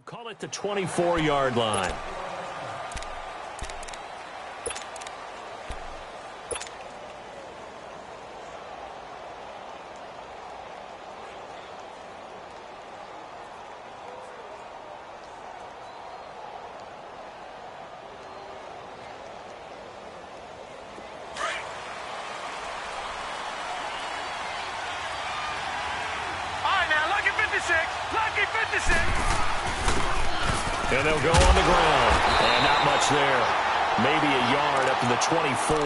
Call it the 24-yard line. And they'll go on the ground. And not much there. Maybe a yard up to the 24.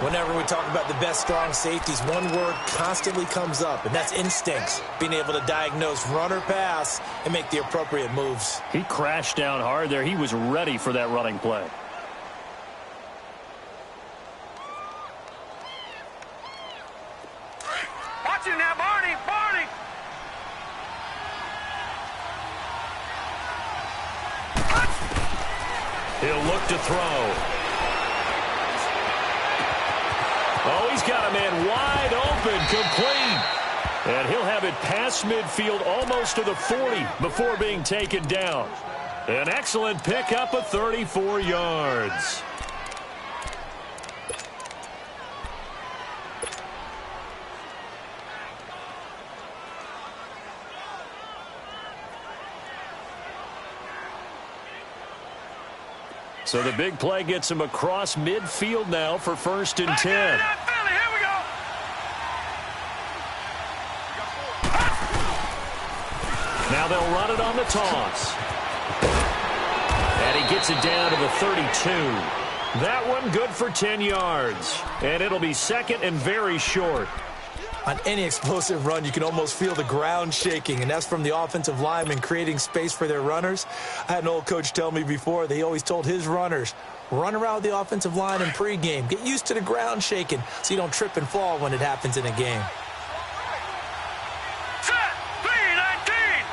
Whenever we talk about the best strong safeties, one word constantly comes up, and that's instincts. Being able to diagnose run or pass and make the appropriate moves. He crashed down hard there. He was ready for that running play. Watch him now, Barney! Barney! He'll look to throw. Oh, he's got a man wide open, complete. And he'll have it past midfield almost to the 40 before being taken down. An excellent pickup of 34 yards. So the big play gets him across midfield now for 1st and 10. Now they'll run it on the toss. And he gets it down to the 32. That one good for 10 yards. And it'll be 2nd and very short. On any explosive run, you can almost feel the ground shaking, and that's from the offensive linemen creating space for their runners. I had an old coach tell me before, they always told his runners, run around with the offensive line in pregame. Get used to the ground shaking so you don't trip and fall when it happens in a game. Set! 319!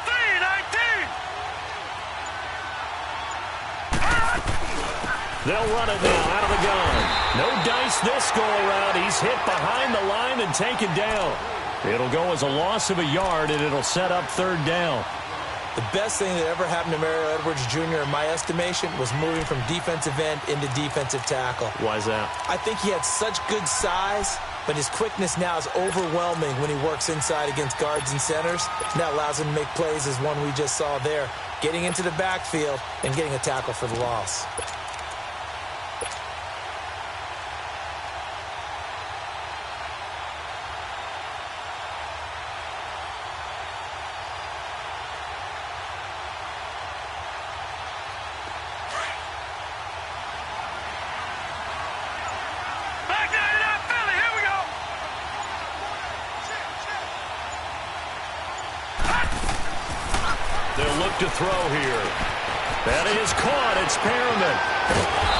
319! They'll run it now out of the gun. No dice this go-around. He's hit behind the line and taken down. It'll go as a loss of a yard, and it'll set up 3rd down. The best thing that ever happened to Mario Edwards Jr., in my estimation, was moving from defensive end into defensive tackle. Why is that? I think he had such good size, but his quickness now is overwhelming when he works inside against guards and centers. And that allows him to make plays as one we just saw there, getting into the backfield and getting a tackle for the loss. To throw here. That is caught. It's Perriman.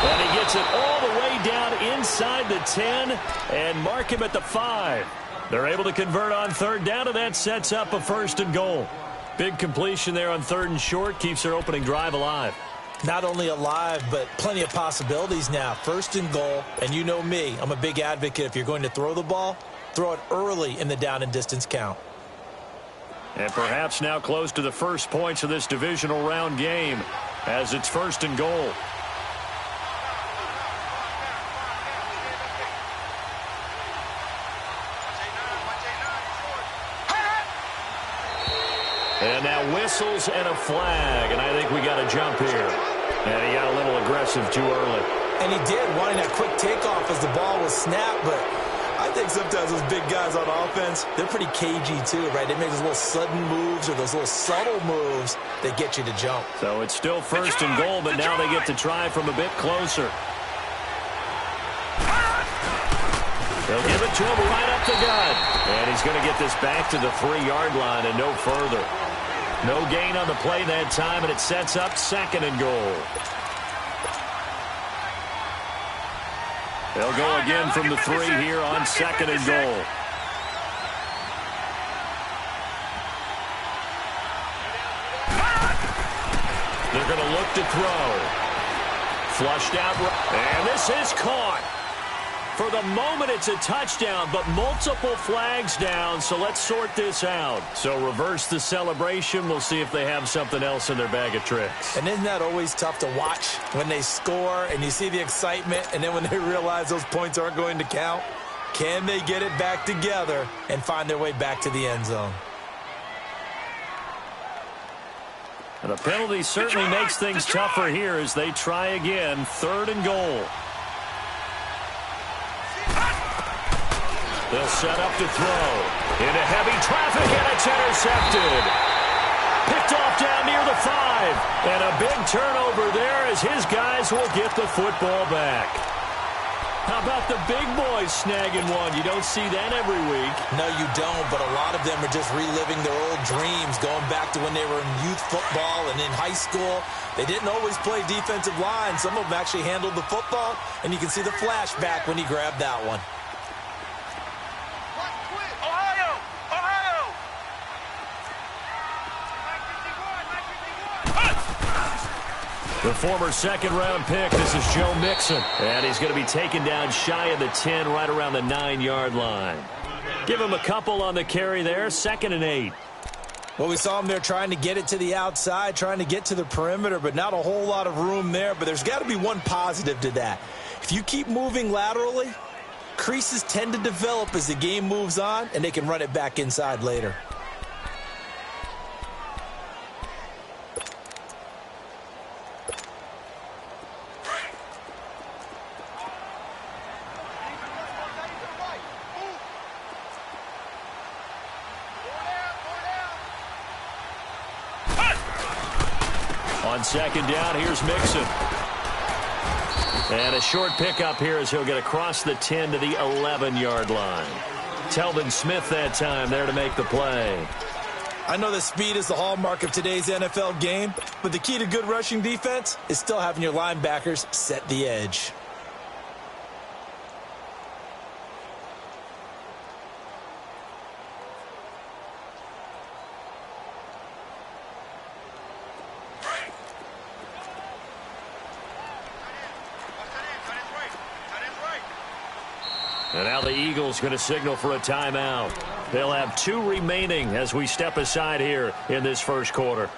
And he gets it all the way down inside the 10 and mark him at the 5. They're able to convert on 3rd down, and that sets up a 1st and goal. Big completion there on 3rd and short. Keeps their opening drive alive. Not only alive, but plenty of possibilities now. 1st and goal, and you know me. I'm a big advocate. If you're going to throw the ball, throw it early in the down and distance count. And perhaps now close to the first points of this divisional round game as it's 1st and goal. And now whistles and a flag, and I think we got a jump here. And he got a little aggressive too early. And he did, wanting that quick takeoff as the ball was snapped, but I think sometimes those big guys on offense, they're pretty cagey too, right? They make those little sudden moves or those little subtle moves that get you to jump. So it's still 1st and goal, but now they get to try from a bit closer. They'll give it to him right up the gut. And he's going to get this back to the 3-yard line and no further. No gain on the play that time, and it sets up 2nd and goal. They'll go again from the 3 here on 2nd and goal. They're going to look to throw. Flushed out. And this is caught For the moment, it's a touchdown, but multiple flags down, so let's sort this out. So reverse the celebration. We'll see if they have something else in their bag of tricks. And isn't that always tough to watch when they score and you see the excitement, and then when they realize those points aren't going to count? Can they get it back together and find their way back to the end zone? And a penalty certainly makes things tougher here as they try again. 3rd and goal. They'll set up to throw. Into heavy traffic, and it's intercepted. Picked off down near the 5. And a big turnover there as his guys will get the football back. How about the big boys snagging one? You don't see that every week. No, you don't, but a lot of them are just reliving their old dreams, going back to when they were in youth football and in high school. They didn't always play defensive line. Some of them actually handled the football, and you can see the flashback when he grabbed that one. The former 2nd-round pick, this is Joe Mixon. And he's going to be taken down shy of the 10, right around the 9-yard line. Give him a couple on the carry there, 2nd and 8. Well, we saw him there trying to get it to the outside, trying to get to the perimeter, but not a whole lot of room there. But there's got to be one positive to that. If you keep moving laterally, creases tend to develop as the game moves on, and they can run it back inside later. On 2nd down, here's Mixon. And a short pickup here as he'll get across the 10 to the 11-yard line. Telvin Smith that time there to make the play. I know that speed is the hallmark of today's NFL game, but the key to good rushing defense is still having your linebackers set the edge. And now the Eagles going to signal for a timeout. They'll have 2 remaining as we step aside here in this first quarter.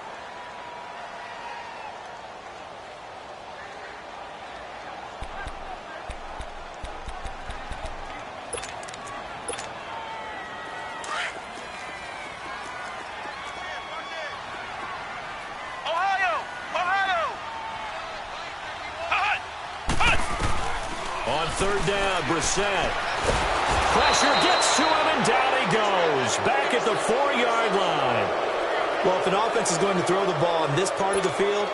On 3rd down, Brissett. Pressure gets to him, and down he goes. Back at the 4-yard line. Well, if an offense is going to throw the ball in this part of the field,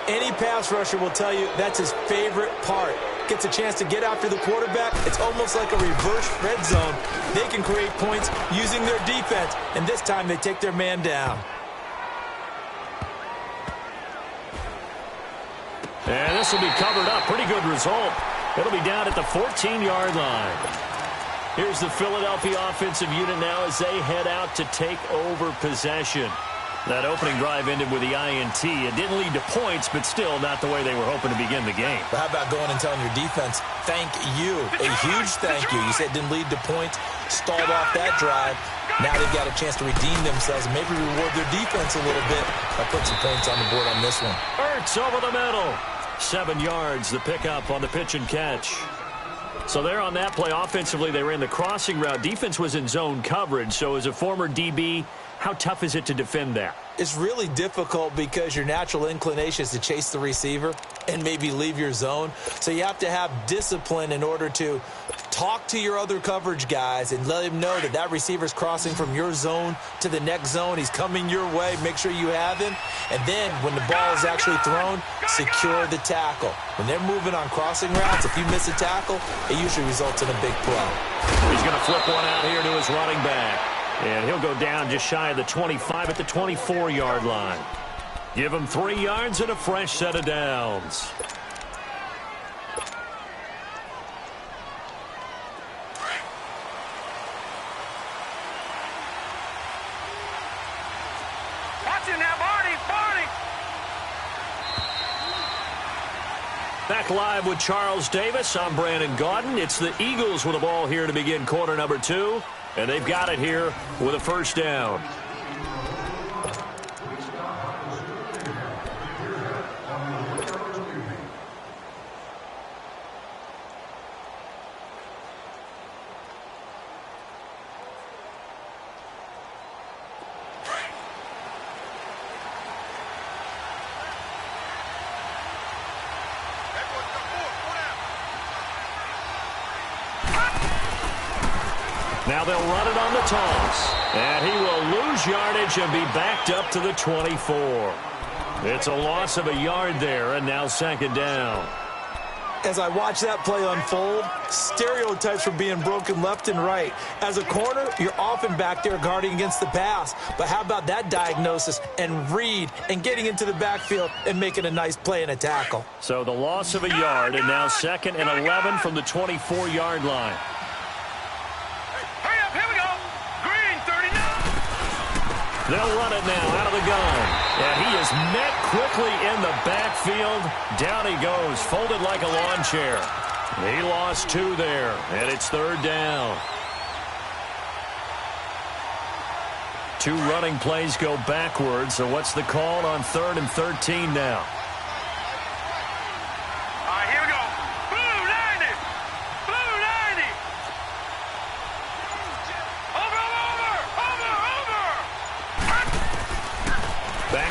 any pass rusher will tell you that's his favorite part. Gets a chance to get after the quarterback. It's almost like a reverse red zone. They can create points using their defense, and this time they take their man down. And this will be covered up. Pretty good result. It'll be down at the 14-yard line. Here's the Philadelphia offensive unit now as they head out to take over possession. That opening drive ended with the INT. It didn't lead to points, but still not the way they were hoping to begin the game. But how about going and telling your defense, thank you, a huge thank you. You said it didn't lead to points, stalled off that drive. Now they've got a chance to redeem themselves and maybe reward their defense a little bit by putting some points on the board on this one. Ertz over the middle. 7 yards, the pickup on the pitch and catch. So there on that play, offensively, they ran the crossing route. Defense was in zone coverage. So as a former DB, how tough is it to defend that? It's really difficult because your natural inclination is to chase the receiver and maybe leave your zone. So you have to have discipline in order to talk to your other coverage guys and let him know that that receiver's crossing from your zone to the next zone. He's coming your way. Make sure you have him. And then when the ball is actually thrown, secure the tackle. When they're moving on crossing routes, if you miss a tackle, it usually results in a big play. He's going to flip one out here to his running back. And he'll go down just shy of the 25 at the 24-yard line. Give him 3 yards and a fresh set of downs. Back live with Charles Davis. I'm Brandon Gaudin. It's the Eagles with the ball here to begin quarter number 2. And they've got it here with a first down. Now they'll run it on the toss. And he will lose yardage and be backed up to the 24. It's a loss of a yard there, and now second down. As I watch that play unfold, stereotypes were being broken left and right. As a corner, you're often back there guarding against the pass. But how about that diagnosis and read and getting into the backfield and making a nice play and a tackle? So the loss of a yard, and now second and 11 from the 24-yard line. They'll run it now out of the gun. And he is met quickly in the backfield. Down he goes, folded like a lawn chair. He lost 2 there, and it's third down. 2 running plays go backwards, so what's the call on 3rd and 13 now?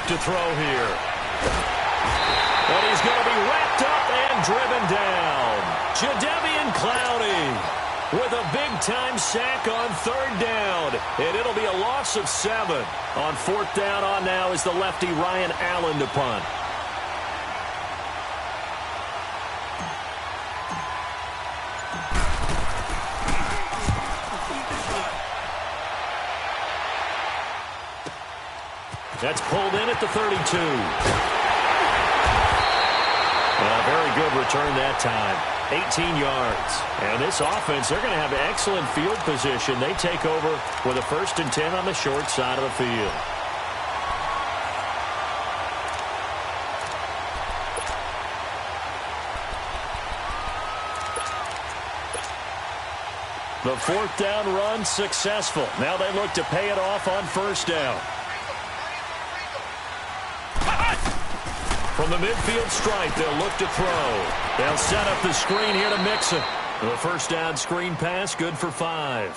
To throw here. But he's going to be wrapped up and driven down. Jadeveon Clowney with a big-time sack on 3rd down. And it'll be a loss of 7. On 4th down on now is the lefty Ryan Allen to punt. That's pulled in at the 32. A very good return that time. 18 yards. And this offense, they're going to have excellent field position. They take over with a 1st and 10 on the short side of the field. The 4th down run successful. Now they look to pay it off on 1st down. From the midfield stripe, they'll look to throw. They'll set up the screen here to Mixon. The 1st down screen pass, good for 5.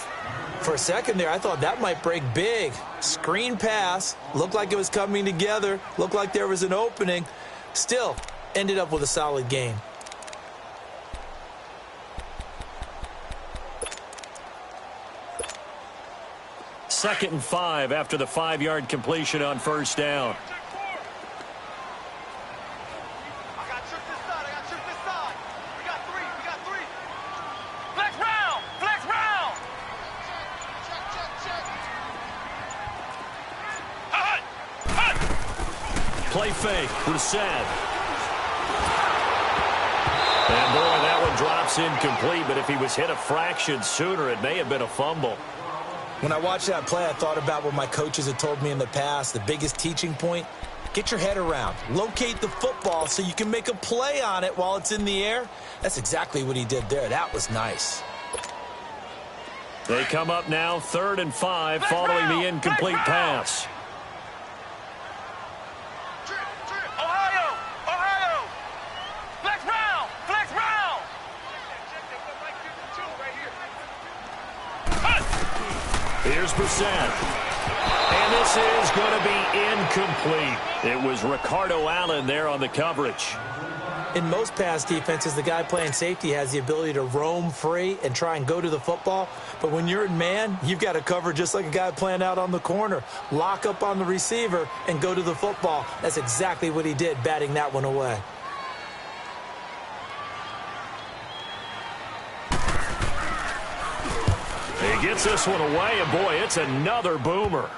For a second there, I thought that might break big. Screen pass, looked like it was coming together, looked like there was an opening. Still, ended up with a solid gain. Second and 5 after the 5-yard completion on 1st down. Play fake, Brissett. And boy, that one drops incomplete, but if he was hit a fraction sooner, it may have been a fumble. When I watched that play, I thought about what my coaches had told me in the past. The biggest teaching point, get your head around. Locate the football so you can make a play on it while it's in the air. That's exactly what he did there. That was nice. They come up now, 3rd and 5, following the incomplete pass. Here's Brissett. And this is going to be incomplete. It was Ricardo Allen there on the coverage. In most pass defenses, the guy playing safety has the ability to roam free and try and go to the football. But when you're in man, you've got to cover just like a guy playing out on the corner. Lock up on the receiver and go to the football. That's exactly what he did, batting that one away. He gets this one away, and boy, it's another boomer.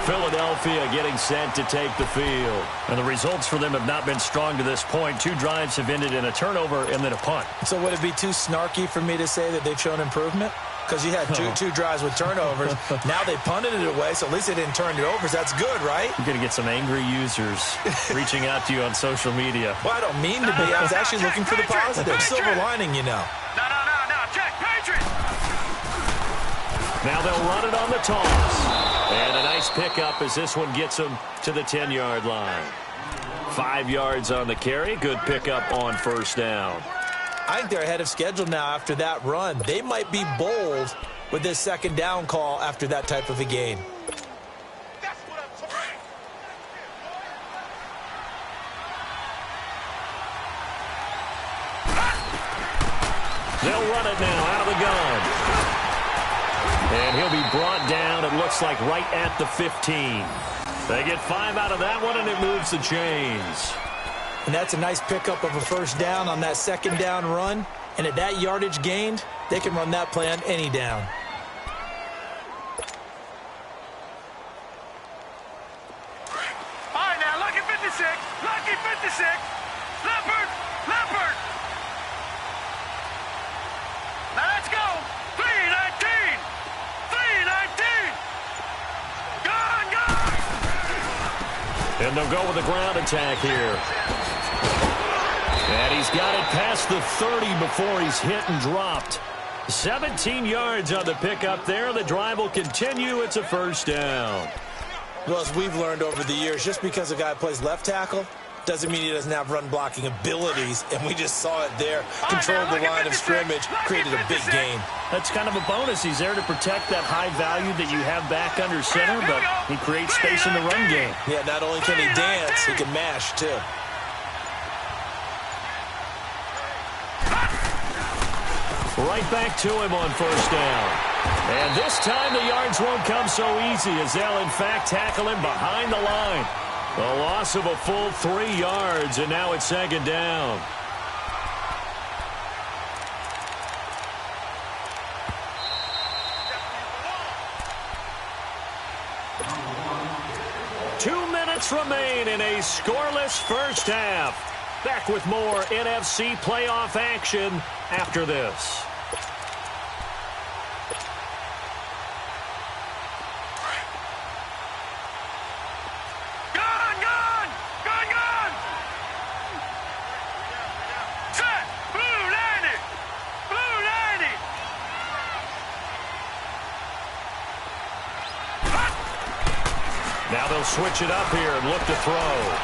Philadelphia getting set to take the field. And the results for them have not been strong to this point. 2 drives have ended in a turnover and then a punt. So would it be too snarky for me to say that they've shown improvement? because you had two drives with turnovers. Now they punted it away, so at least they didn't turn it over. So that's good, right? You're going to get some angry users reaching out to you on social media. Well, I don't mean to be. I was actually looking for the positive. Silver lining, you know. No, check, Patriot! Now they'll run it on the toss. And a nice pickup as this one gets them to the 10-yard line. 5 yards on the carry. Good pickup on first down. I think they're ahead of schedule now after that run. They might be bold with this second down call after that type of a game. They'll run it now out of the gun. And he'll be brought down, it looks like, right at the 15. They get 5 out of that one, and it moves the chains. And that's a nice pickup of a first down on that second down run. And at that yardage gained, they can run that play on any down. All right, now, lucky 56. Lucky 56. Leopard. Now, let's go. 319. 319. Gone. And they'll go with a ground attack here. And he's got it past the 30 before he's hit and dropped. 17 yards on the pickup there. The drive will continue. It's a first down. Well, as we've learned over the years, just because a guy plays left tackle doesn't mean he doesn't have run blocking abilities. And we just saw it there. Controlled the line of scrimmage, created a big gain. That's kind of a bonus. He's there to protect that high value that you have back under center, but he creates space in the run game. Yeah, not only can he dance, he can mash, too. Right back to him on first down. And this time the yards won't come so easy as they'll, in fact, tackle him behind the line. A loss of a full 3 yards, and now it's second down. Two minutes remain in a scoreless first half. Back with more NFC playoff action after this. Gone. Set. Blue 90. Now they'll switch it up here and look to throw.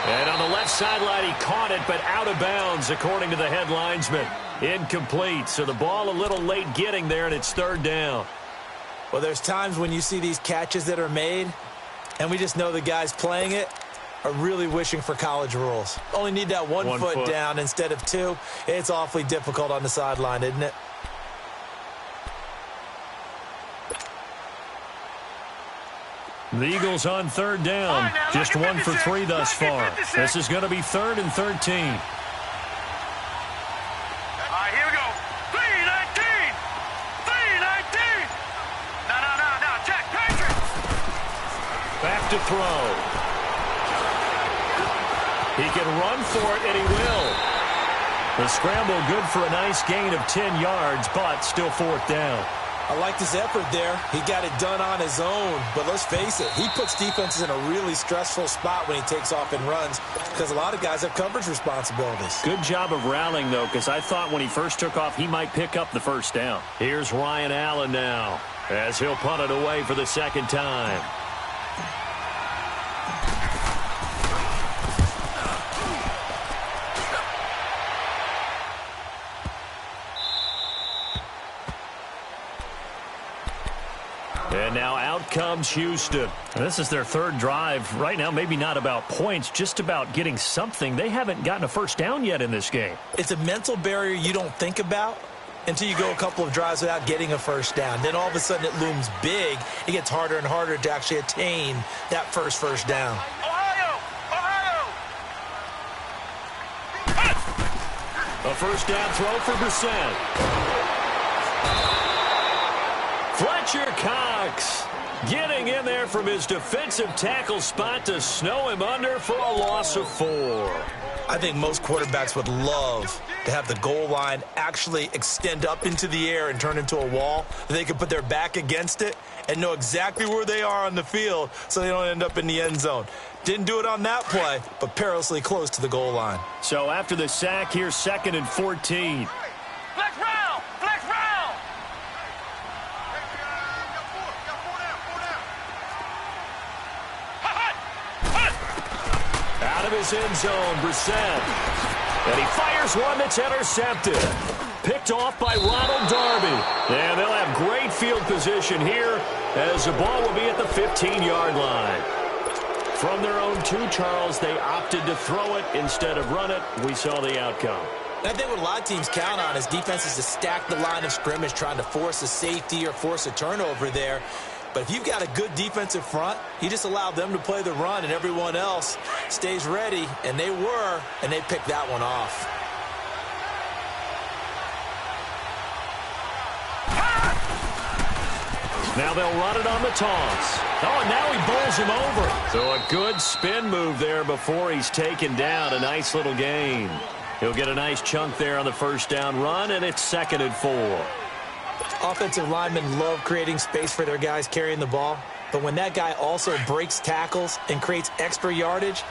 And on the left sideline, he caught it, but out of bounds, according to the head linesman. Incomplete, so the ball a little late getting there, and it's third down. Well, there's times when you see these catches that are made, and we just know the guys playing it are really wishing for college rules. Only need that one foot down instead of 2. It's awfully difficult on the sideline, isn't it? The Eagles on third down. Just 1 for 3 thus far. This is going to be 3rd and 13. All right, here we go. 319. No. Check, Patriot. Back to throw. He can run for it, and he will. The scramble good for a nice gain of 10 yards, but still 4th down. I liked his effort there. He got it done on his own. But let's face it, he puts defenses in a really stressful spot when he takes off and runs because a lot of guys have coverage responsibilities. Good job of rallying, though, because I thought when he first took off, he might pick up the first down. Here's Ryan Allen now as he'll punt it away for the second time. And now out comes Houston. This is their 3rd drive. Right now, maybe not about points, just about getting something. They haven't gotten a first down yet in this game. It's a mental barrier you don't think about until you go a couple of drives without getting a first down. Then all of a sudden it looms big. It gets harder and harder to actually attain that first down. Ohio! A first down throw for Brissett. Fletcher Cox getting in there from his defensive tackle spot to snow him under for a loss of 4. I think most quarterbacks would love to have the goal line actually extend up into the air and turn into a wall. They can put their back against it and know exactly where they are on the field so they don't end up in the end zone. Didn't do it on that play, but perilously close to the goal line. So after the sack, here's 2nd and 14. Flex round! Flex round! Out of his end zone, Brissett. And he fires one that's intercepted. Picked off by Ronald Darby. And they'll have great field position here as the ball will be at the 15-yard line. From their own 2, Charles, they opted to throw it instead of run it. We saw the outcome. I think what a lot of teams count on is defenses to stack the line of scrimmage, trying to force a safety or force a turnover there. But if you've got a good defensive front, you just allow them to play the run and everyone else stays ready, and they were, and they picked that one off. Now they'll run it on the toss. Oh, and now he bowls him over. So a good spin move there before he's taken down. A nice little gain. He'll get a nice chunk there on the first down run, and it's 2nd and 4. Offensive linemen love creating space for their guys carrying the ball, but when that guy also breaks tackles and creates extra yardage,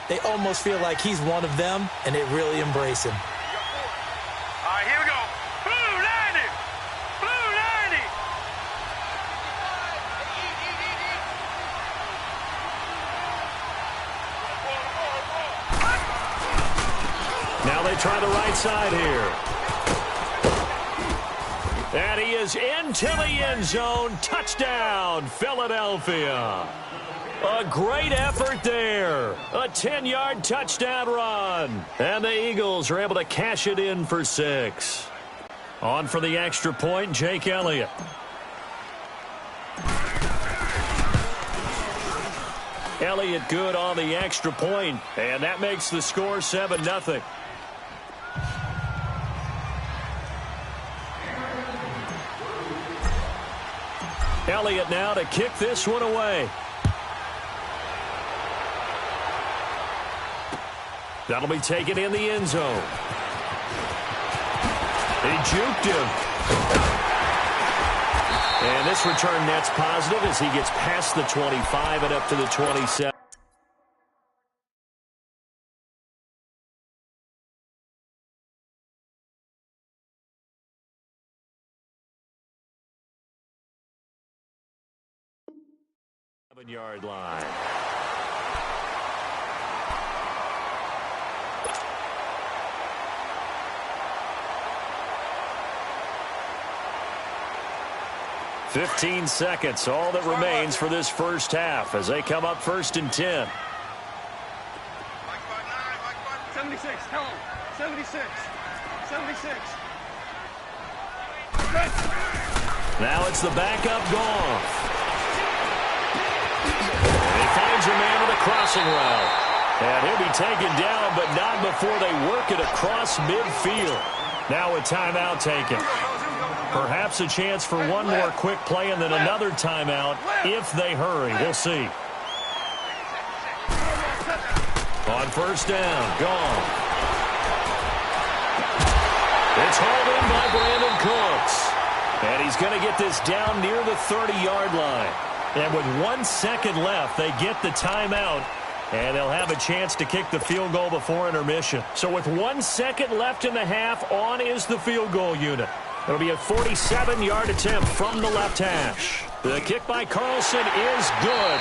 they almost feel like he's one of them, and they really embrace him. All right, here we go. Blue 90! Blue 90! Now they try the right side here. And he is into the end zone. Touchdown, Philadelphia. A great effort there. A 10-yard touchdown run. And the Eagles are able to cash it in for 6. On for the extra point, Jake Elliott. Elliott good on the extra point, and that makes the score 7-0. Elliott now to kick this one away. That'll be taken in the end zone. He juked him. And this return net's positive as he gets past the 25 and up to the 27. Yard line. "15 seconds, all that remains for this first half as they come up 1st and 10. 76, come on. 76. 76. Now it's the backup Goff. And he finds a man with a crossing route. And he'll be taken down, but not before they work it across midfield. Now a timeout taken. Perhaps a chance for one more quick play and then another timeout if they hurry. We'll see. On 1st down, gone. It's hauled in by Brandon Cooks. And he's going to get this down near the 30-yard line. And with 1 second left, they get the timeout. And they'll have a chance to kick the field goal before intermission. So with 1 second left in the half, on is the field goal unit. It'll be a 47-yard attempt from the left hash. The kick by Carlson is good.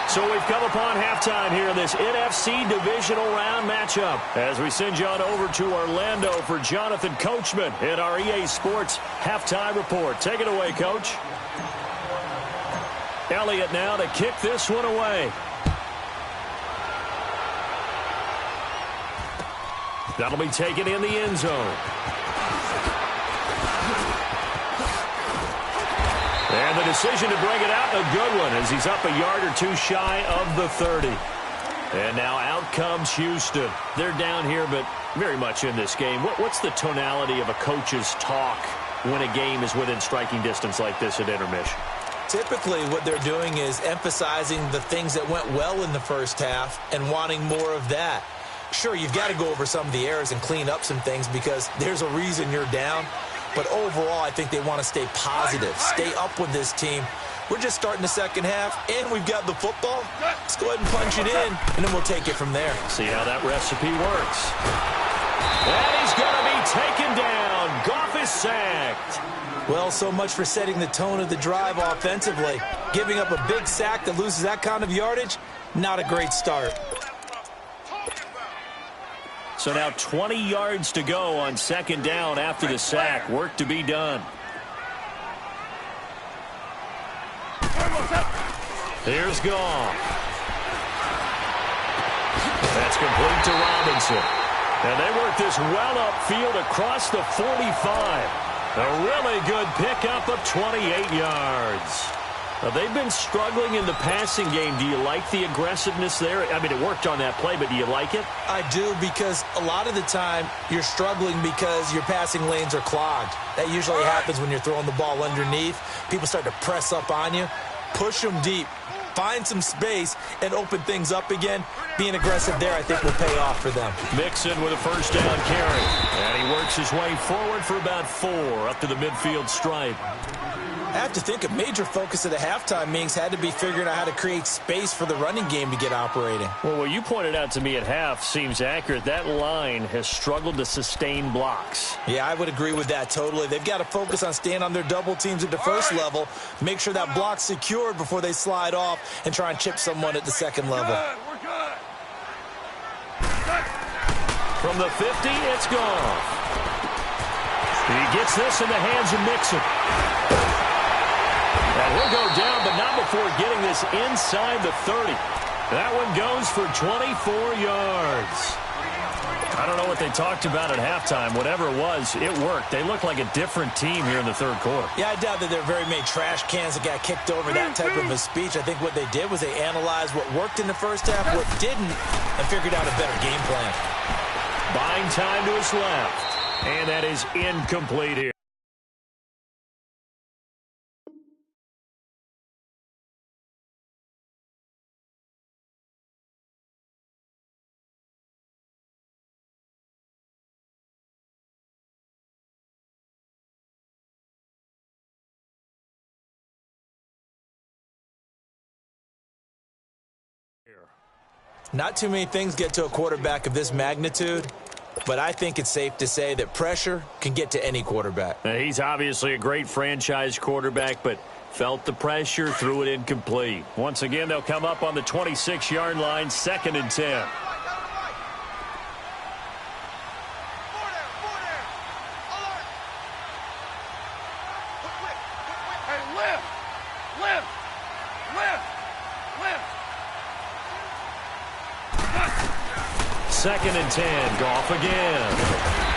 So we've come upon halftime here in this NFC divisional round matchup as we send you on over to Orlando for Jonathan Coachman in our EA Sports halftime report. Take it away, Coach. Elliott now to kick this one away. That'll be taken in the end zone. And the decision to bring it out, a good one, as he's up a yard or two shy of the 30. And now out comes Houston. They're down here, but very much in this game. What's the tonality of a coach's talk when a game is within striking distance like this at intermission? Typically, what they're doing is emphasizing the things that went well in the first half and wanting more of that. Sure, you've got to go over some of the errors and clean up some things because there's a reason you're down. But overall, I think they want to stay positive, stay up with this team. We're just starting the second half, and we've got the football. Let's go ahead and punch it in, and then we'll take it from there. See how that recipe works. And he's going to be taken down. Goff is sacked. Well, so much for setting the tone of the drive offensively. Giving up a big sack that loses that kind of yardage, not a great start. So now 20 yards to go on second down after the sack. Work to be done. Here's Goff. That's complete to Robinson. And they work this well upfield across the 45. A really good pickup of 28 yards. They've been struggling in the passing game. Do you like the aggressiveness there? I mean, it worked on that play, but do you like it? I do, because a lot of the time you're struggling because your passing lanes are clogged. That usually happens when you're throwing the ball underneath. People start to press up on you. Push them deep. Find some space and open things up again. Being aggressive there, I think, will pay off for them. Mixon with a first down carry. And he works his way forward for about 4 up to the midfield stripe. I have to think a major focus of the halftime meetings had to be figuring out how to create space for the running game to get operating. Well, what you pointed out to me at half seems accurate. That line has struggled to sustain blocks. Yeah, I would agree with that totally. They've got to focus on staying on their double teams at the first level, make sure that block's secured before they slide off and try and chip someone at the second level. We're good. From the 50, it's gone. He gets this in the hands of Mixon. And he'll go down, but not before getting this inside the 30. That one goes for 24 yards. I don't know what they talked about at halftime. Whatever it was, it worked. They look like a different team here in the third quarter. Yeah, I doubt that there are very many trash cans that got kicked over, that type of a speech. I think what they did was they analyzed what worked in the first half, what didn't, and figured out a better game plan. Buying time to his left. And that is incomplete here. Not too many things get to a quarterback of this magnitude, but I think it's safe to say that pressure can get to any quarterback. He's obviously a great franchise quarterback, but felt the pressure, threw it incomplete. Once again, they'll come up on the 26-yard line, 2nd and 10. Hey, lift. 2nd and 10. Goff again.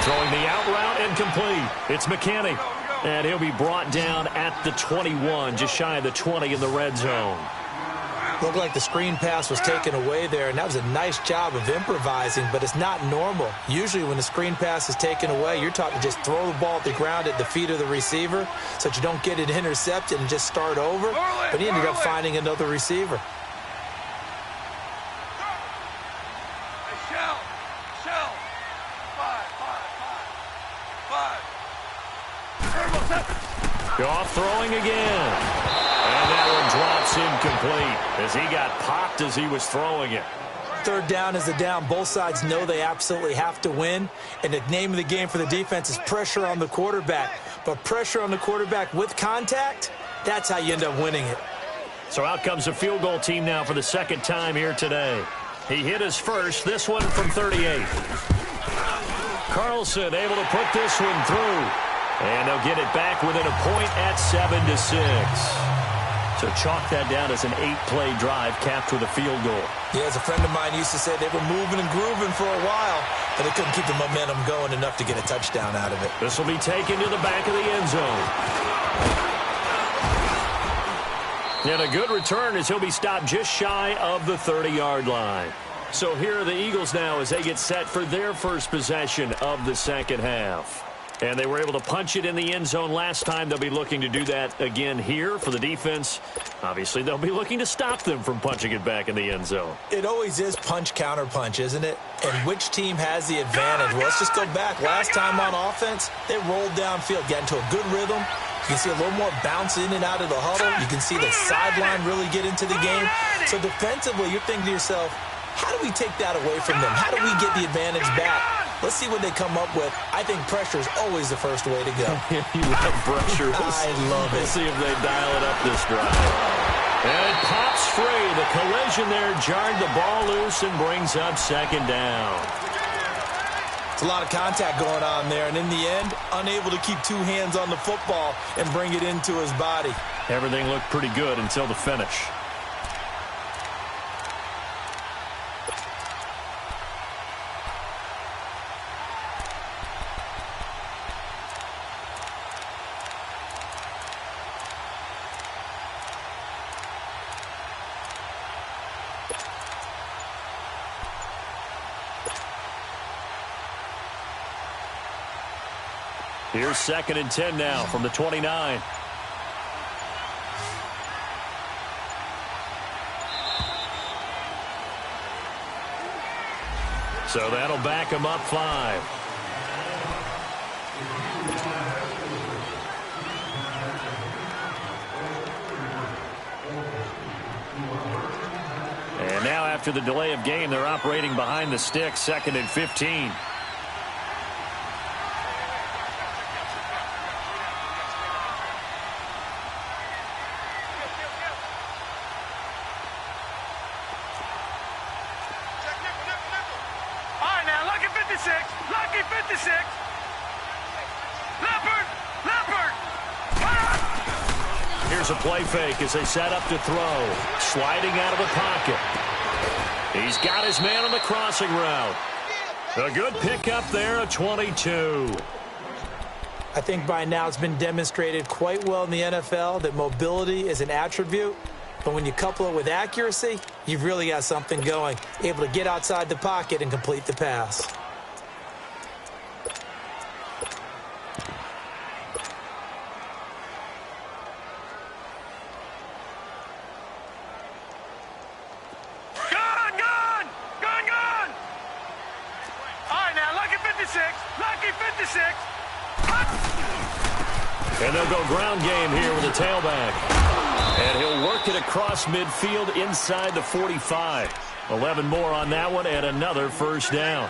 Throwing the out route incomplete. It's McKinney. And he'll be brought down at the 21, just shy of the 20 in the red zone. Looked like the screen pass was taken away there, and that was a nice job of improvising, but it's not normal. Usually when the screen pass is taken away, you're taught to just throw the ball at the ground at the feet of the receiver so that you don't get it intercepted and just start over. But he ended up finding another receiver. Goff throwing again. And that one drops incomplete as he got popped as he was throwing it. Third down is a down. Both sides know they absolutely have to win. And the name of the game for the defense is pressure on the quarterback. But pressure on the quarterback with contact, that's how you end up winning it. So out comes a field goal team now for the second time here today. He hit his first, this one from 38. Carlson able to put this one through. And they'll get it back within a point at 7-6. So chalk that down as an 8-play drive capped with a field goal. Yeah, as a friend of mine used to say, they were moving and grooving for a while, but they couldn't keep the momentum going enough to get a touchdown out of it. This will be taken to the back of the end zone. And a good return as he'll be stopped just shy of the 30-yard line. So here are the Eagles now as they get set for their first possession of the second half. And they were able to punch it in the end zone last time. They'll be looking to do that again here for the defense. Obviously, they'll be looking to stop them from punching it back in the end zone. It always is punch-counter-punch, isn't it? And which team has the advantage? Well, let's just go back. Last time on offense, they rolled downfield, got into a good rhythm. You can see a little more bounce in and out of the huddle. You can see the sideline really get into the game. So defensively, you're thinking to yourself, how do we take that away from them? How do we get the advantage back? Let's see what they come up with. I think pressure is always the first way to go. You love pressure. I love it. We'll see if they dial it up this drive. And it pops free. The collision there jarred the ball loose and brings up second down. It's a lot of contact going on there, and in the end, unable to keep two hands on the football and bring it into his body. Everything looked pretty good until the finish. Here's 2nd and 10 now from the 29. So that'll back him up 5. And now after the delay of game, they're operating behind the sticks, 2nd and 15. Here's a play fake as they set up to throw. Sliding out of the pocket. He's got his man on the crossing route. A good pickup there, a 22. I think by now it's been demonstrated quite well in the NFL that mobility is an attribute. But when you couple it with accuracy, you've really got something going. Able to get outside the pocket and complete the pass. And they'll go ground game here with a tailback. And he'll work it across midfield inside the 45. 11 more on that one and another first down.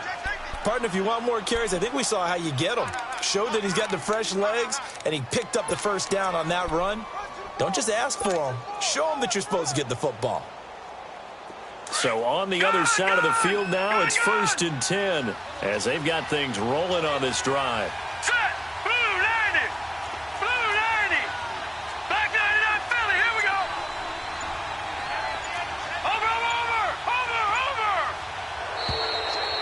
Partner, if you want more carries, I think we saw how you get them. Showed that he's got the fresh legs, and he picked up the first down on that run. Don't just ask for them. Show them that you're supposed to get the football. So on the other side of the field now, it's 1st and 10 as they've got things rolling on this drive.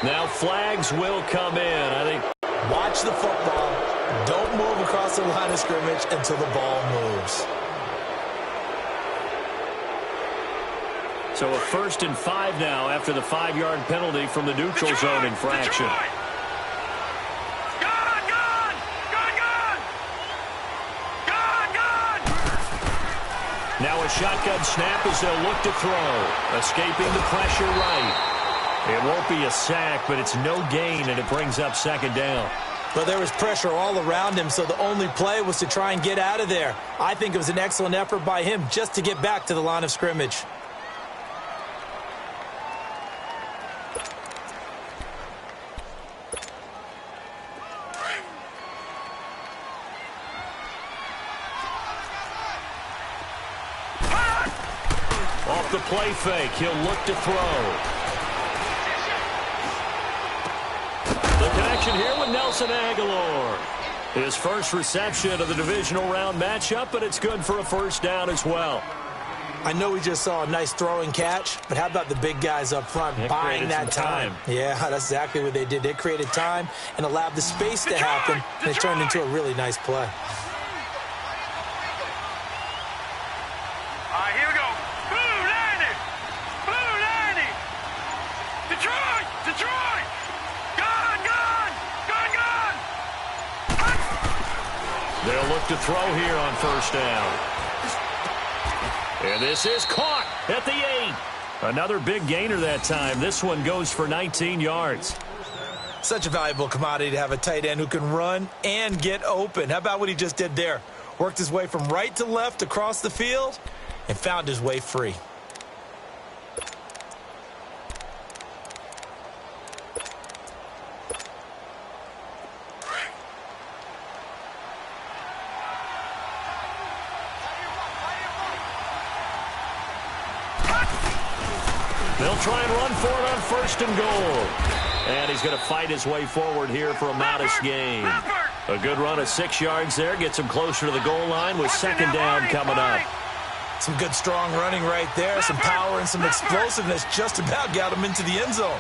Now flags will come in. I think. Watch the football. Don't move across the line of scrimmage until the ball moves. So a 1st and 5 now after the 5-yard penalty from the neutral zone infraction. Now a shotgun snap as they'll look to throw. Escaping the pressure right. It won't be a sack, but it's no gain, and it brings up 2nd down. But there was pressure all around him, so the only play was to try and get out of there. I think it was an excellent effort by him just to get back to the line of scrimmage. Off the play fake, he'll look to throw. The connection here with Nelson Aguilar. His first reception of the divisional round matchup, but it's good for a first down as well. I know we just saw a nice throwing catch, but how about the big guys up front buying that time? Yeah, that's exactly what they did. They created time and allowed the space to happen, and it turned into a really nice play. All right, here we go. Blue 90. Blue 90. Detroit. Detroit. Gone, gone. Gone, gone. They'll look to throw here on first down. And this is caught at the 8. Another big gainer that time. This one goes for 19 yards. Such a valuable commodity to have a tight end who can run and get open. How about what he just did there? Worked his way from right to left across the field and found his way free. They'll try and run for it on first and goal. And he's going to fight his way forward here for a modest gain. A good run of 6 yards there. Gets him closer to the goal line with second down coming up. Some good, strong running right there. Some power and some explosiveness just about got him into the end zone.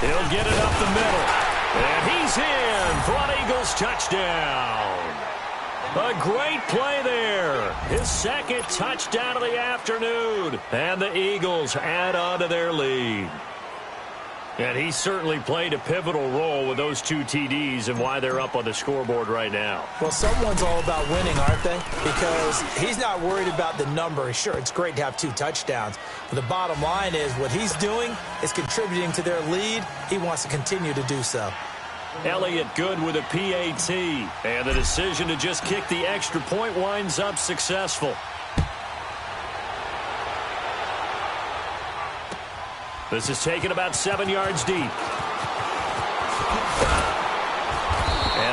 He'll get it up the middle. And he's in for an Eagles touchdown. A great play there. His second touchdown of the afternoon. And the Eagles add on to their lead. And he certainly played a pivotal role with those 2 TDs and why they're up on the scoreboard right now. Well, someone's all about winning, aren't they? Because he's not worried about the number. Sure, it's great to have 2 touchdowns. But the bottom line is what he's doing is contributing to their lead. He wants to continue to do so. Elliott good with a PAT. And the decision to just kick the extra point winds up successful. This is taken about 7 yards deep. And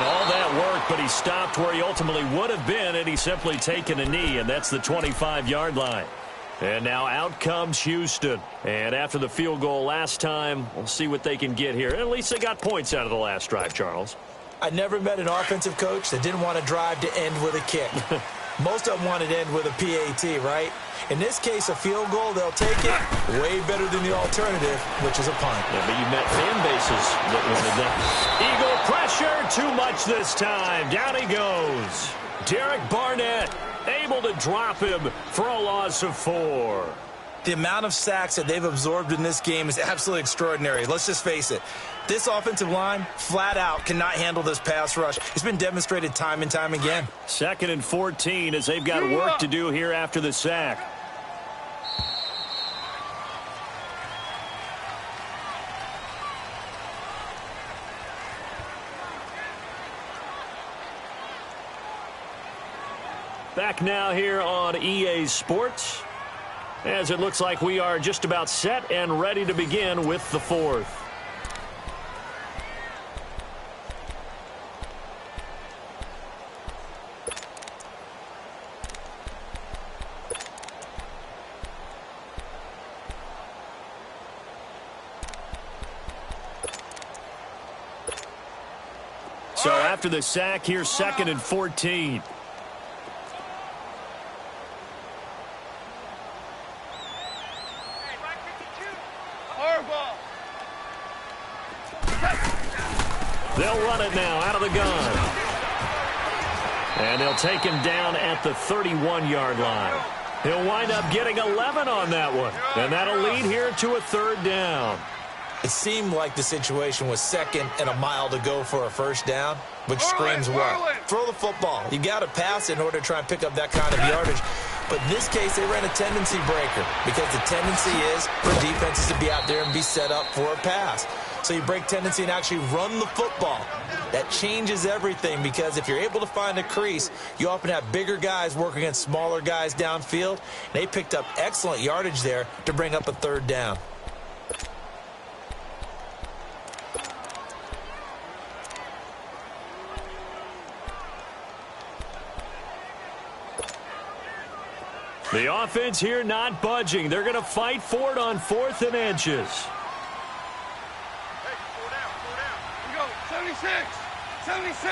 all that work, but he stopped where he ultimately would have been, and he's simply taken a knee, and that's the 25-yard line. And now out comes Houston. And after the field goal last time, we'll see what they can get here. At least they got points out of the last drive, Charles. I never met an offensive coach that didn't want to drive to end with a kick. Most of them want to end with a PAT, right? In this case, a field goal, they'll take it way better than the alternative, which is a punt. Yeah, but you met fan bases that wanted that. Eagle pressure, too much this time. Down he goes. Derek Barnett able to drop him for a loss of 4. The amount of sacks that they've absorbed in this game is absolutely extraordinary. Let's just face it. This offensive line, flat out, cannot handle this pass rush. It's been demonstrated time and time again. 2nd and 14 as they've got work to do here after the sack. Back now here on EA Sports, as it looks like we are just about set and ready to begin with the 4th. So after the sack, here's 2nd and 14. They'll run it now out of the gun. And they'll take him down at the 31-yard line. He'll wind up getting 11 on that one. And that'll lead here to a 3rd down. It seemed like the situation was 2nd and a mile to go for a first down, which screams what? Throw the football. You got to pass in order to try and pick up that kind of yardage. But in this case, they ran a tendency breaker because the tendency is for defenses to be out there and be set up for a pass. So you break tendency and actually run the football. That changes everything because if you're able to find a crease, you often have bigger guys working against smaller guys downfield. They picked up excellent yardage there to bring up a 3rd down. The offense here not budging. They're going to fight for it on 4th and inches. Hey, 4 down, 4 down. We go, 76, 76.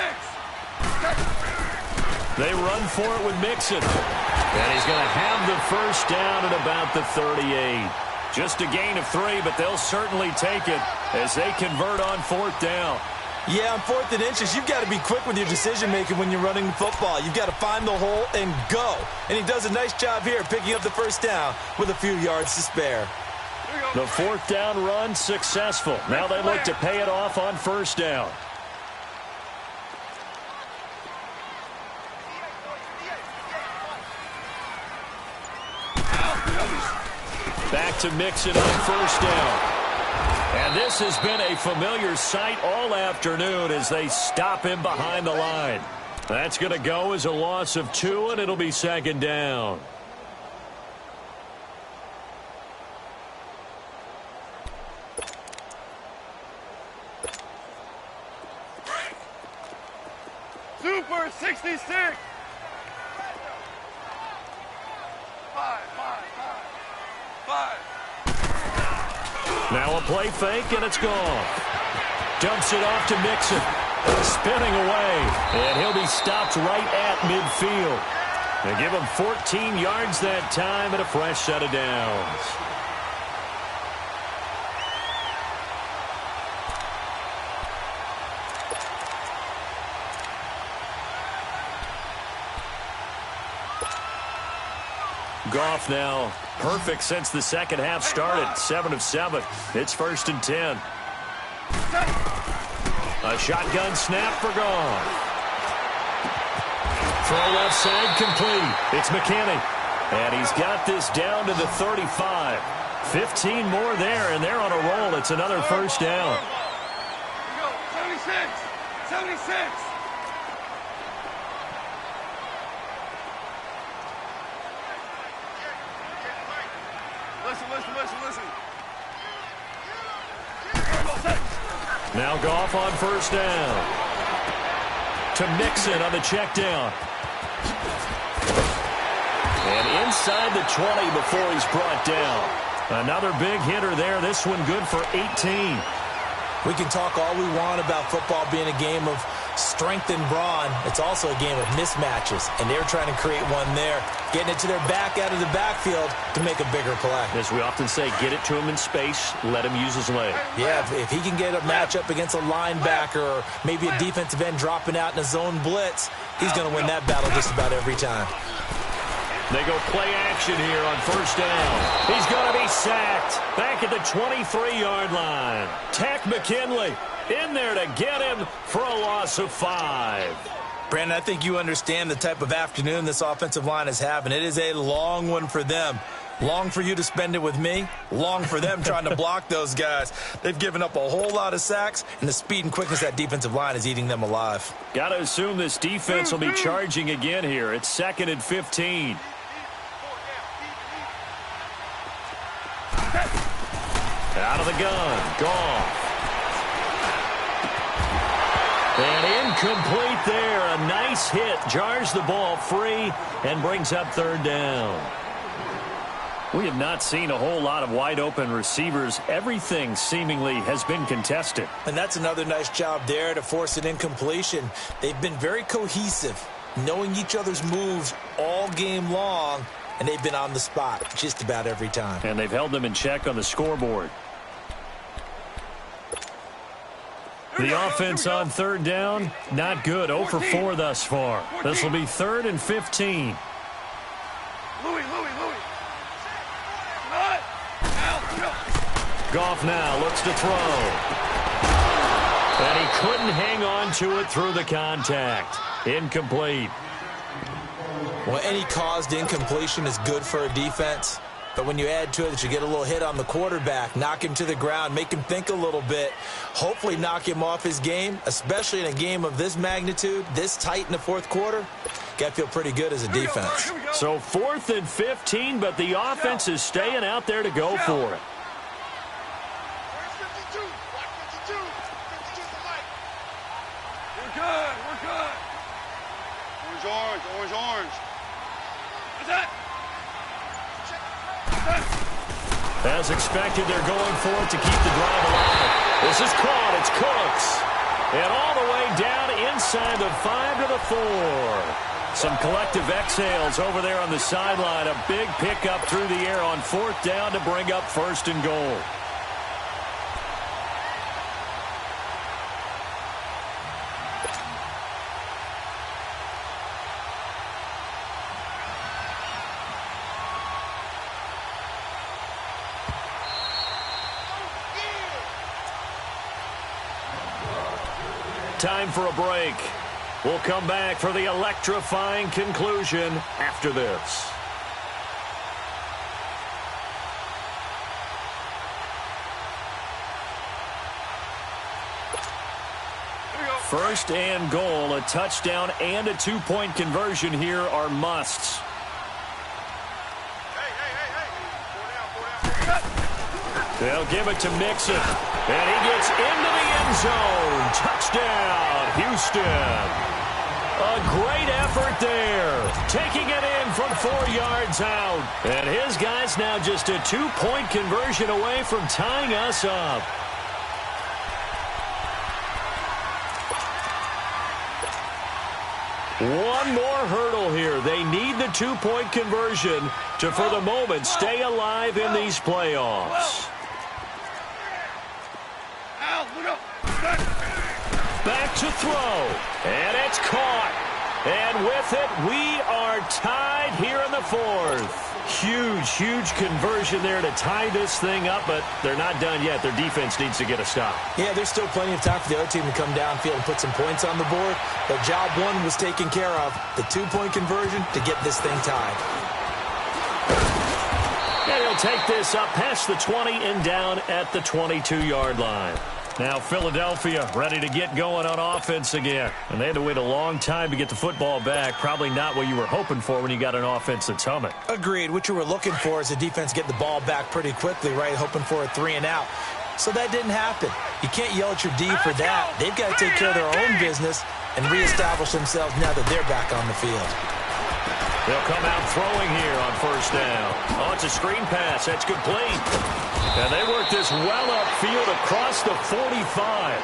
They run for it with Mixon. And he's going to have the first down at about the 38. Just a gain of 3, but they'll certainly take it as they convert on 4th down. Yeah, on 4th and inches, you've got to be quick with your decision-making when you're running the football. You've got to find the hole and go. And he does a nice job here picking up the first down with a few yards to spare. The 4th down run successful. Now they look to pay it off on 1st down. Back to Mixon on 1st down. And this has been a familiar sight all afternoon as they stop him behind the line. That's going to go as a loss of 2, and it'll be 2nd down. Super 66. 5. Now a play fake, and it's gone. Dumps it off to Mixon. Spinning away, and he'll be stopped right at midfield. They give him 14 yards that time and a fresh set of downs. Goff now perfect since the second half started. 7 of 7. It's 1st and 10. A shotgun snap for Goff. Throw left side complete. It's McKinney. And he's got this down to the 35. 15 more there, and they're on a roll. It's another 1st down. 76. Listen. Now Goff on 1st down. To Mixon on the check down. And inside the 20 before he's brought down. Another big hitter there. This one good for 18. We can talk all we want about football being a game of strength and brawn. It's also a game of mismatches, and they're trying to create one there, getting it to their back out of the backfield to make a bigger play. As we often say, get it to him in space, let him use his leg. Yeah, if he can get a matchup against a linebacker or maybe a defensive end dropping out in a zone blitz, he's going to win that battle just about every time. They go play action here on 1st down. He's going to be sacked back at the 23-yard line. Tack McKinley in there to get him for a loss of 5. Brandon, I think you understand the type of afternoon this offensive line is having. It is a long one for them. Long for you to spend it with me. Long for them trying to block those guys. They've given up a whole lot of sacks, and the speed and quickness of that defensive line is eating them alive. Got to assume this defense will be charging again here. It's 2nd and 15. Out of the gun. Goff. And incomplete there. A nice hit. Jars the ball free and brings up 3rd down. We have not seen a whole lot of wide-open receivers. Everything seemingly has been contested. And that's another nice job there to force an incompletion. They've been very cohesive, knowing each other's moves all game long, and they've been on the spot just about every time. And they've held them in check on the scoreboard. The offense on 3rd down, not good. 0 for 4 thus far. This will be 3rd and 15. Louis. Goff now looks to throw. And he couldn't hang on to it through the contact. Incomplete. Well, any caused incompletion is good for a defense. But when you add to it that you get a little hit on the quarterback, knock him to the ground, make him think a little bit, hopefully knock him off his game, especially in a game of this magnitude, this tight in the 4th quarter, got to feel pretty good as a defense. So 4th and 15, but the offense is staying out there to go for it. We're good. Orange. What's that? As expected, they're going for it to keep the drive alive. This is caught. It's Cooks. And all the way down inside the 5 to the 4. Some collective exhales over there on the sideline. A big pickup through the air on 4th down to bring up 1st and goal. Time for a break. We'll come back for the electrifying conclusion after this. First and goal, a touchdown and a two-point conversion here are musts. They'll give it to Mixon, and he gets into the end zone. Touchdown, Houston. A great effort there, taking it in from 4 yards out. And his guys now just a two-point conversion away from tying us up. One more hurdle here. They need the two-point conversion to, for the moment, stay alive in these playoffs. Back to throw, and it's caught. And with it, we are tied here in the fourth. Huge conversion there to tie this thing up, but they're not done yet. Their defense needs to get a stop. Yeah, there's still plenty of time for the other team to come downfield and put some points on the board, but job one was taken care of. The two-point conversion to get this thing tied. And he'll take this up past the 20 and down at the 22-yard line. Now Philadelphia ready to get going on offense again. And they had to wait a long time to get the football back. Probably not what you were hoping for when you got an offense that's humming. Agreed. What you were looking for is the defense get the ball back pretty quickly, right? Hoping for a 3 and out. So that didn't happen. You can't yell at your D for that. They've got to take care of their own business and reestablish themselves now that they're back on the field. They'll come out throwing here on first down. Oh, it's a screen pass. That's complete. And they work this well upfield across the 45.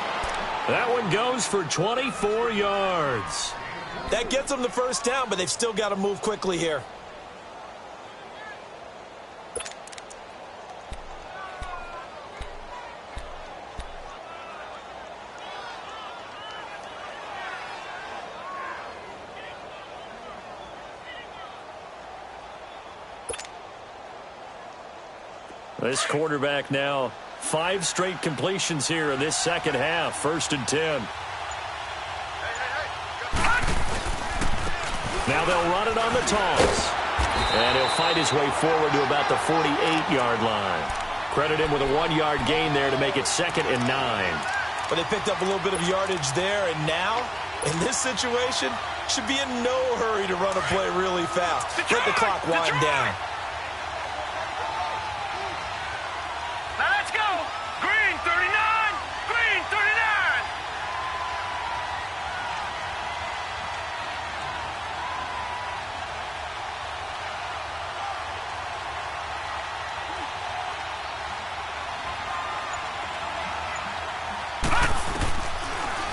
That one goes for 24 yards. That gets them the first down, but they've still got to move quickly here. This quarterback now 5 straight completions here in this second half. 1st and 10. Now they'll run it on the toss. And he'll fight his way forward to about the 48-yard line. Credit him with a 1-yard gain there to make it 2nd and 9. But they picked up a little bit of yardage there, and now, in this situation, should be in no hurry to run a play really fast. Let the clock wind down.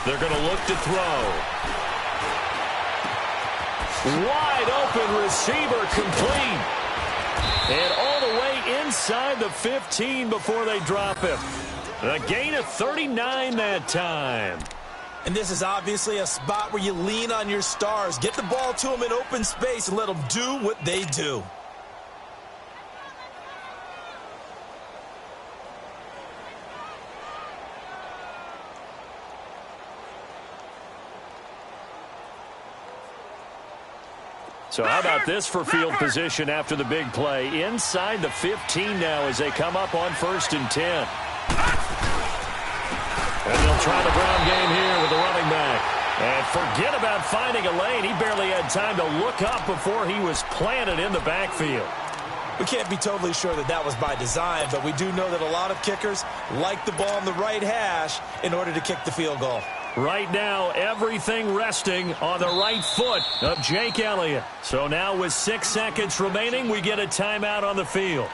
They're going to look to throw. Wide open receiver complete. And all the way inside the 15 before they drop him. A gain of 39 that time. And this is obviously a spot where you lean on your stars. Get the ball to them in open space and let them do what they do. So how about this for field position after the big play? Inside the 15 now as they come up on 1st and 10. And they'll try the ground game here with the running back. And forget about finding a lane. He barely had time to look up before he was planted in the backfield. We can't be totally sure that that was by design, but we do know that a lot of kickers like the ball on the right hash in order to kick the field goal. Right now, everything resting on the right foot of Jake Elliott. So now with 6 seconds remaining, we get a timeout on the field.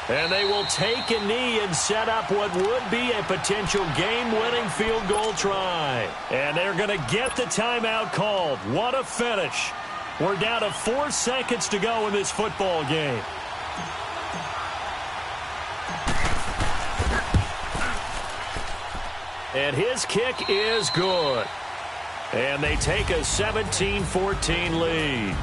And they will take a knee and set up what would be a potential game-winning field goal try. And they're going to get the timeout called. What a finish. We're down to 4 seconds to go in this football game. And his kick is good. And they take a 17-14 lead.